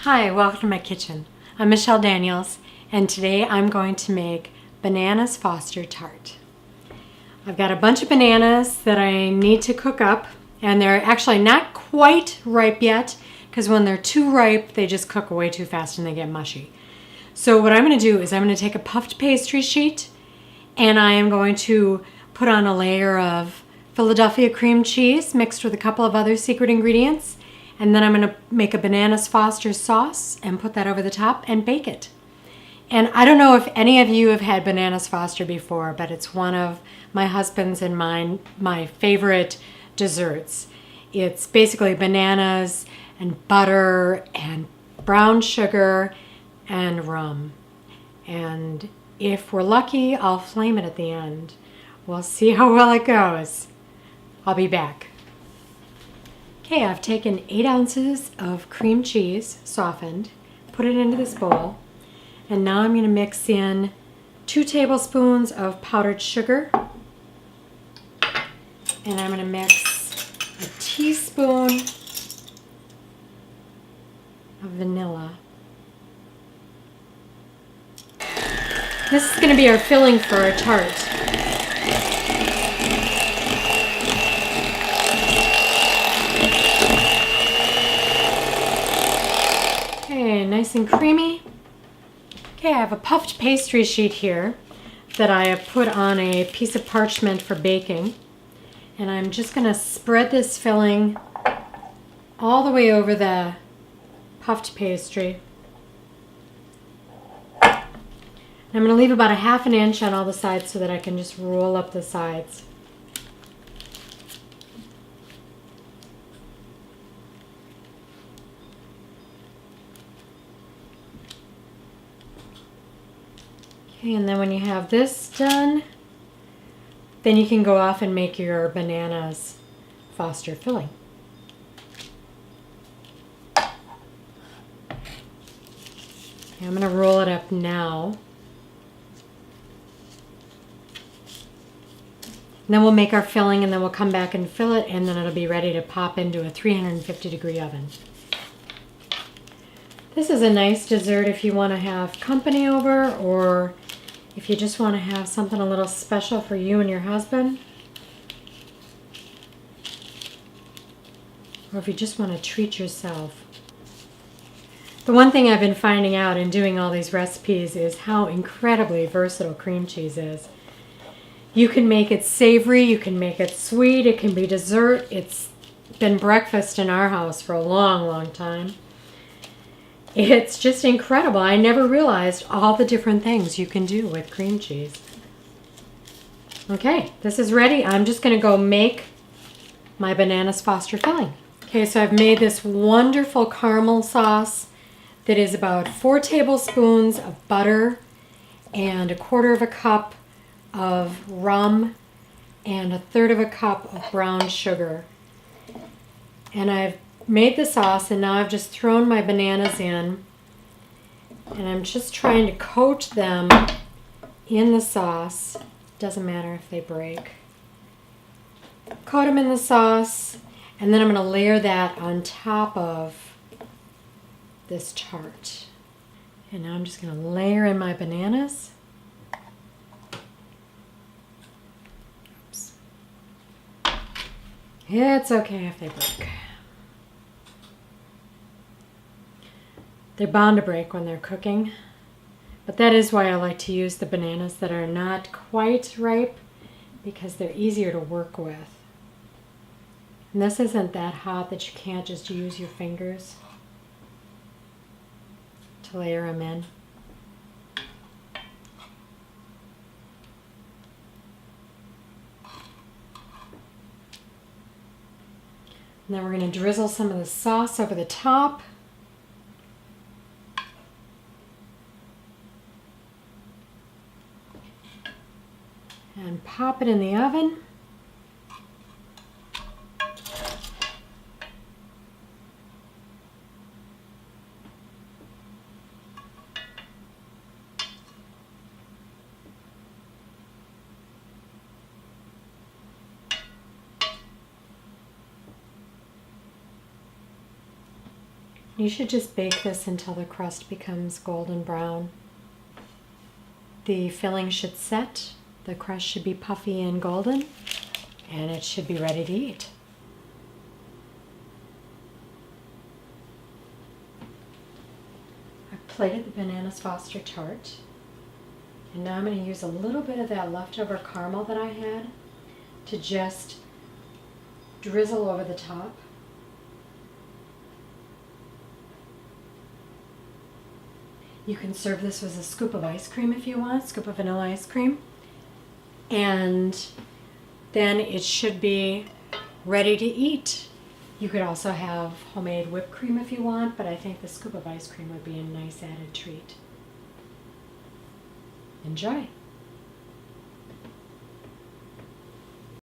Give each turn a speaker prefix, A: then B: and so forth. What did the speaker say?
A: Hi, welcome to my kitchen. I'm Michelle Daniels, and today I'm going to make bananas Foster tart. I've got a bunch of bananas that I need to cook up, and they're actually not quite ripe yet, because when they're too ripe, they just cook way too fast and they get mushy. So what I'm going to do is I'm going to take a puffed pastry sheet, and I am going to put on a layer of Philadelphia cream cheese mixed with a couple of other secret ingredients. And then I'm going to make a bananas Foster sauce and put that over the top and bake it. And I don't know if any of you have had bananas Foster before, but it's one of my husband's and mine, my favorite desserts. It's basically bananas and butter and brown sugar and rum. And if we're lucky, I'll flame it at the end. We'll see how well it goes. I'll be back. Okay, I've taken 8 ounces of cream cheese, softened, put it into this bowl, and now I'm going to mix in 2 tablespoons of powdered sugar, and I'm going to mix a teaspoon of vanilla. This is going to be our filling for our tart. Okay, nice and creamy. Okay, I have a puffed pastry sheet here that I have put on a piece of parchment for baking. And I'm just going to spread this filling all the way over the puffed pastry. And I'm going to leave about a ½ inch on all the sides so that I can just roll up the sides. Okay, and then when you have this done, then you can go off and make your bananas Foster filling. Okay, I'm going to roll it up now. And then we'll make our filling, and then we'll come back and fill it, and then it'll be ready to pop into a 350-degree oven. This is a nice dessert if you want to have company over, or if you just want to have something a little special for you and your husband. Or if you just want to treat yourself. The one thing I've been finding out in doing all these recipes is how incredibly versatile cream cheese is. You can make it savory, you can make it sweet, it can be dessert. It's been breakfast in our house for a long, long time. It's just incredible. I never realized all the different things you can do with cream cheese. Okay, this is ready. I'm just going to go make my bananas Foster filling. Okay, so I've made this wonderful caramel sauce that is about 4 tablespoons of butter and 1/4 cup of rum and 1/3 cup of brown sugar. And I've made the sauce, and now I've just thrown my bananas in, and I'm just trying to coat them in the sauce. Doesn't matter if they break. Coat them in the sauce, and then I'm going to layer that on top of this tart. And now I'm just going to layer in my bananas. Oops. It's okay if they break. They're bound to break when they're cooking, but that is why I like to use the bananas that are not quite ripe, because they're easier to work with. And this isn't that hot that you can't just use your fingers to layer them in. And then we're going to drizzle some of the sauce over the top. And pop it in the oven. You should just bake this until the crust becomes golden brown. The filling should set, the crust should be puffy and golden, and it should be ready to eat. I plated the Bananas Foster Tart, and now I'm going to use a little bit of that leftover caramel that I had to just drizzle over the top. You can serve this with a scoop of ice cream if you want, scoop of vanilla ice cream. And then it should be ready to eat. You could also have homemade whipped cream if you want, but I think the scoop of ice cream would be a nice added treat. Enjoy.